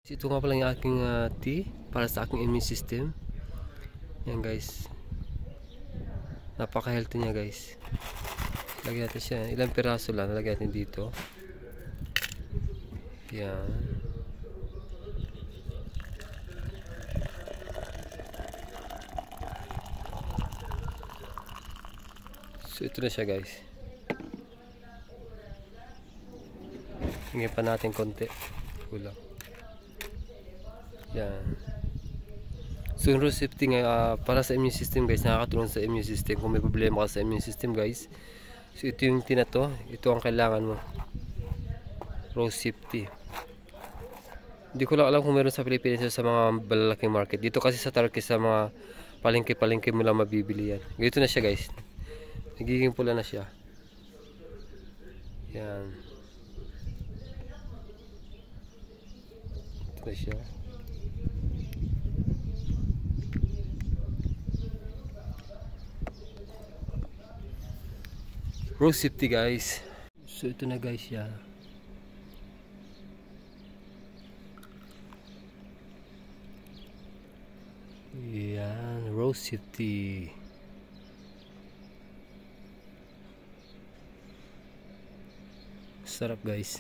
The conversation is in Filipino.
Ito nga pala yung aking tea para sa aking immune system. Yan guys, napaka healthy niya guys. Lagyan natin siya, ilang piraso lang nalagyan natin dito. Yan. So ito na siya guys. Hingin pa natin konti. Kulang. Yan. So yung rose safety nga para sa immune system guys, nakakatulong sa immune system kung may problema ka sa immune system guys. So ito yung tinato, ito ang kailangan mo. Rose safety. Hindi ko lang alam kung meron sa Pilipinas sa mga malalaking market. Dito kasi sa Turkey sa mga palengke-palengke mo lang mabibili yan. Ganito na siya guys. Nagiging pula na siya. Yan. Ito na siya. Rose safety guys. So ito na guys siya. Yan, rose safety. Sarap guys.